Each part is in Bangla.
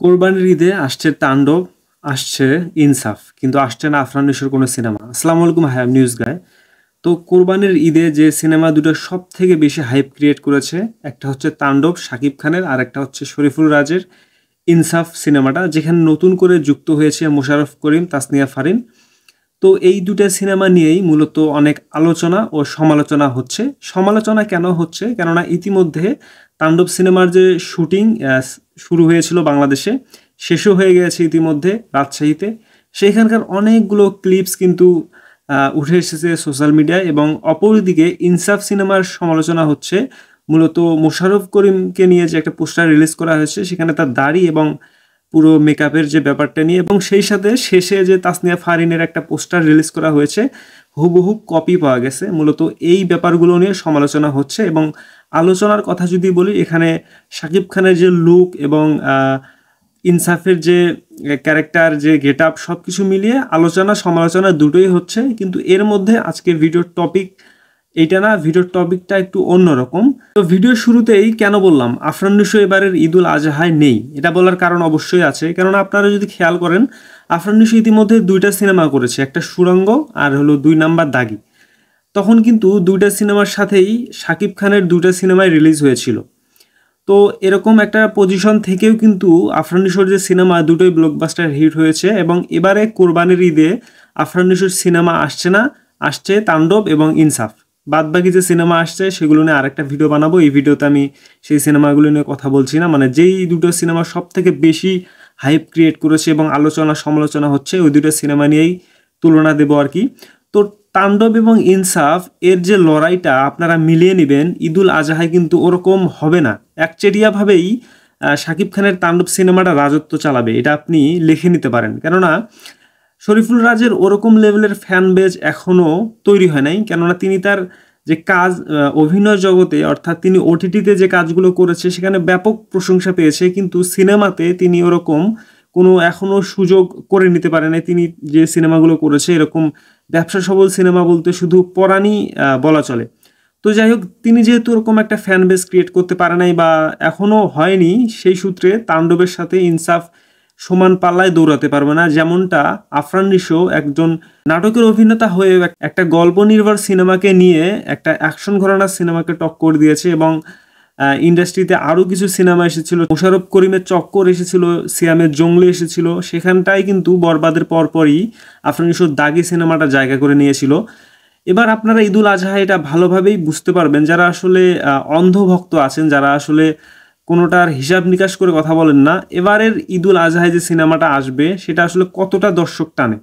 কোরবানির ঈদে আসছে তাণ্ডব, আসছে ইনসাফ, কিন্তু আসছে না আফরান নিশোর কোনো সিনেমা। আসসালামু আলাইকুম, হ্যাঁ নিউজ গায়। তো কোরবানির ঈদে যে সিনেমা দুটো সব থেকে বেশি হাইপ ক্রিয়েট করেছে, একটা হচ্ছে তাণ্ডব শাকিব খানের, আর একটা হচ্ছে শরীফুল রাজের ইনসাফ সিনেমাটা, যেখানে নতুন করে যুক্ত হয়েছে মোশাররফ করিম, তাসনিয়া ফারিন। তো এই দুটো সিনেমা নিয়েই মূলত অনেক আলোচনা ও সমালোচনা হচ্ছে। সমালোচনা কেন হচ্ছে? কেননা ইতিমধ্যে তাণ্ডব সিনেমার যে শুটিং শুরু হয়েছিল বাংলাদেশে, শেষও হয়ে গেছে ইতিমধ্যে রাজশাহীতে। সেখানকার অনেকগুলো ক্লিপস কিন্তু উঠে এসেছে সোশ্যাল মিডিয়ায়, এবং অপরদিকে ইনসাফ সিনেমার সমালোচনা হচ্ছে মূলত মোশাররফ করিমকে নিয়ে যে একটা পোস্টার রিলিজ করা হয়েছে, সেখানে তার দাড়ি এবং পুরো মেকআপের যে ব্যাপারটা নিয়ে, এবং সেই সাথে শেষে যে তাসনিয়া ফারিনের একটা পোস্টার রিলিজ করা হয়েছে, হুবহু কপি পাওয়া গেছে। মূলত এই ব্যাপারগুলো নিয়ে সমালোচনা হচ্ছে। এবং আলোচনার কথা যদি বলি, এখানে শাকিব খানের যে লুক এবং ইনসাফের যে ক্যারেক্টার, যে গেট আপ, সব কিছু মিলিয়ে আলোচনা সমালোচনা দুটোই হচ্ছে। কিন্তু এর মধ্যে আজকে ভিডিওর টপিক এইটা না, ভিডিওর টপিকটা একটু অন্যরকম। তো ভিডিওর শুরুতেই কেন বললাম আফরান নিশো এবারের ঈদুল আজহায় নেই, এটা বলার কারণ অবশ্যই আছে। কেননা আপনারা যদি খেয়াল করেন, আফরান নিশো ইতিমধ্যে দুইটা সিনেমা করেছে, একটা সুড়ঙ্গ আর হলো 2 নাম্বার দাগি। তখন কিন্তু দুইটা সিনেমার সাথেই শাকিব খানের দুইটা সিনেমায় রিলিজ হয়েছিল। তো এরকম একটা পজিশন থেকেও কিন্তু আফরান নিশোর যে সিনেমা দুটোই ব্লকবাস্টার হিট হয়েছে। এবং এবারে কোরবানির ঈদে আফরান নিশোর সিনেমা আসছে না, আসছে তাণ্ডব এবং ইনসাফ। বাদবাকি যে সিনেমা আসছে সেগুলো নিয়ে আরেকটা ভিডিও বানাবো। এই ভিডিওতে আমি সেই সিনেমাগুলো নিয়ে কথা বলছি না, মানে যেই দুটো সিনেমা সব থেকে বেশি হাইপ ক্রিয়েট করেছে এবং আলোচনা সমালোচনা হচ্ছে, ওই দুটো সিনেমা নিয়েই তুলনা দেবো আর কি। তো তাণ্ডব এবং ইনসাফ এর যে লড়াইটা আপনারা মিলিয়ে নেবেন, ঈদুল আজহায় কিন্তু ওরকম হবে না। একচেটিয়াভাবেই শাকিব খানের তাণ্ডব সিনেমাটা রাজত্ব চালাবে, এটা আপনি লিখে নিতে পারেন। কেননা শরীফুল রাজের ওরকম লেভেলের ফ্যান বেজ এখনও তৈরি হয় নাই। কেননা তিনি তার যে কাজ অভিনয় জগতে, অর্থাৎ তিনি ওটিটিতে যে কাজগুলো করেছে সেখানে ব্যাপক প্রশংসা পেয়েছে, কিন্তু সিনেমাতে তিনি ওরকম কোনো এখনও সুযোগ করে নিতে পারে নাই। তিনি যে সিনেমাগুলো করেছে এরকম ব্যবসা সবল সিনেমা বলতে শুধু পরাণই বলা চলে। তো যাই হোক, তিনি যেহেতু ওরকম একটা ফ্যান বেস ক্রিয়েট করতে পারে নাই বা এখনও হয়নি, সেই সূত্রে তাণ্ডবের সাথে ইনসাফ সমান পাল্লায় দৌড়াতে পারবে না। যেমনটা আফরান নিশো একজন নাটকের অভিনেতা হয়ে একটা গল্প নির্ভর সিনেমাকে নিয়ে একটা অ্যাকশন ঘরানার সিনেমাকে টক্কর দিয়েছে। এবং ইন্ডাস্ট্রিতে আরও কিছু সিনেমা এসেছিল, মোশাররফ করিমের চক্কর এসেছিল, সিয়ামের জঙ্গলি এসেছিল, সেখানটায় কিন্তু বরবাদের পরপরই আফরান নিশোর দাগি সিনেমাটা জায়গা করে নিয়েছিল। এবার আপনারা ঈদুল আজহা এটা ভালোভাবেই বুঝতে পারবেন, যারা আসলে অন্ধভক্ত আছেন, যারা আসলে কোনোটার হিসাব নিকাশ করে কথা বলেন না। এবারের ঈদুল আজহায় যে সিনেমাটা আসবে সেটা আসলে কতটা দর্শক টানে।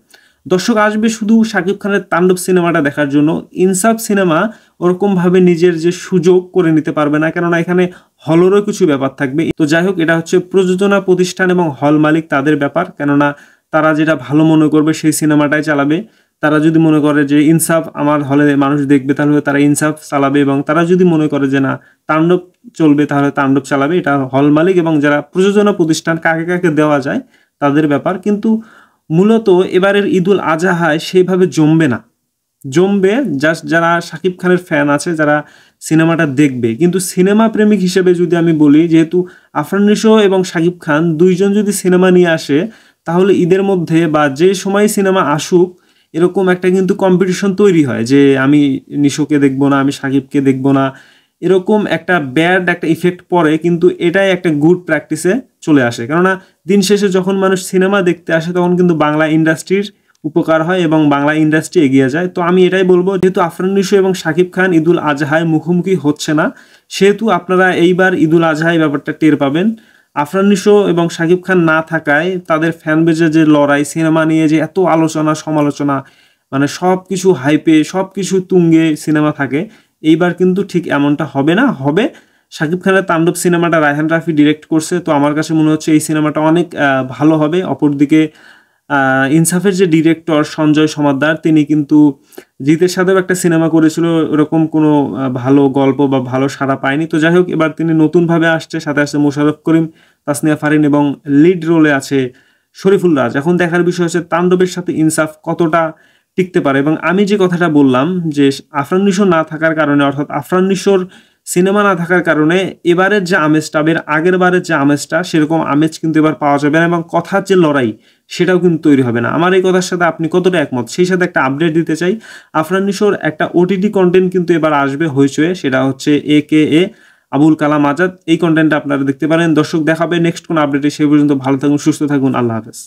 দর্শক আসবে শুধু শাকিব খানের তাণ্ডব সিনেমাটা দেখার জন্য। ইনসাফ সিনেমা ওরকমভাবে নিজের যে সুযোগ করে নিতে পারবে না, কেননা এখানে হলেরও কিছু ব্যাপার থাকবে। তো যাই হোক, এটা হচ্ছে প্রযোজনা প্রতিষ্ঠান এবং হল মালিক তাদের ব্যাপার। কেননা তারা যেটা ভালো মনে করবে সেই সিনেমাটাই চালাবে। তারা যদি মনে করে যে ইনসাফ আমার হলে মানুষ দেখবে, তাহলে তারা ইনসাফ চালাবে। এবং তারা যদি মনে করে যে না তাণ্ডব চলবে, তাহলে তাণ্ডব চালাবে। এটা হল মালিক এবং যারা প্রযোজনা প্রতিষ্ঠান, কাকে কাকে দেওয়া যায় তাদের ব্যাপার। কিন্তু মূলত এবারের ঈদুল আজহায় সেইভাবে জমবে না। জমবে জাস্ট যারা শাকিব খানের ফ্যান আছে, যারা সিনেমাটা দেখবে। কিন্তু সিনেমা প্রেমিক হিসেবে যদি আমি বলি, যেহেতু আফরান নিশো এবং শাকিব খান দুইজন যদি সিনেমা নিয়ে আসে, তাহলে ঈদের মধ্যে বা যে সময় সিনেমা আসুক, এরকম একটা কিন্তু কম্পিটিশন তৈরি হয় যে আমি নিশোকে দেখবো না, আমি শাকিবকে দেখবো না। এরকম একটা ব্যাড একটা ইফেক্ট পড়ে, কিন্তু এটাই একটা গুড প্র্যাকটিসে চলে আসে। কেননা দিন শেষে যখন মানুষ সিনেমা দেখতে আসে, তখন কিন্তু বাংলা ইন্ডাস্ট্রির উপকার হয় এবং বাংলা ইন্ডাস্ট্রি এগিয়ে যায়। তো আমি এটাই বলবো, যেহেতু আফরান নিশো এবং শাকিব খান ঈদুল আজহায় মুখোমুখি হচ্ছে না, সেহেতু আপনারা এইবার ঈদুল আজহায় ব্যাপারটা টের পাবেন। আফরান নিশো এবং শাকিব খান না থাকায় তাদের ফ্যান বেজে যে লড়াই, সিনেমা নিয়ে যে এত আলোচনা সমালোচনা, মানে সব কিছু হাইপে, সব কিছু তুঙ্গে সিনেমা থাকে, এইবার কিন্তু ঠিক এমনটা হবে না। হবে শাকিব খানের তাণ্ডব সিনেমাটা রায়হান রাফি ডিরেক্ট করছে, তো আমার কাছে মনে হচ্ছে এই সিনেমাটা অনেক ভালো হবে। অপরদিকে ইনসাফের যে ডিরেক্টর সঞ্জয় সমাদ্দার, তিনি কিন্তু জিতের সাথেও একটা সিনেমা করেছিল, ওরকম কোনো ভালো গল্প বা ভালো সাড়া পায়নি। তো যাই হোক, এবার তিনি নতুনভাবে আসছে, সাথে আসছে মোশাররফ করিম, তাসনিয়া ফারিন এবং লিড রোলে আছে শরীফুল রাজ। এখন দেখার বিষয় হচ্ছে তাণ্ডবের সাথে ইনসাফ কতটা টিকতে পারে। এবং আমি যে কথাটা বললাম যে আফরান নিশো না থাকার কারণে, অর্থাৎ আফরান নিশোর সিনেমা না থাকার কারণে এবারের যে আমেজটা, এর আগের বারের যে আমেজটা, সেরকম আমেজ কিন্তু এবার পাওয়া যাবে না, এবং কথার যে লড়াই সেটাও কিন্তু তৈরি হবে না। আমার এই কথার সাথে আপনি কতটা একমত, সেই সাথে একটা আপডেট দিতে চাই। আফরান নিশোর একটা ওটিটি কন্টেন্ট কিন্তু এবার আসবে হইচয়ে, সেটা হচ্ছে AKA আবুল কালাম আজাদ। এই কন্টেন্টটা আপনারা দেখতে পারেন। দর্শক, দেখাবে নেক্সট কোন আপডেটে। সেই পর্যন্ত ভালো থাকুন, সুস্থ থাকুন, আল্লাহ হাফেজ।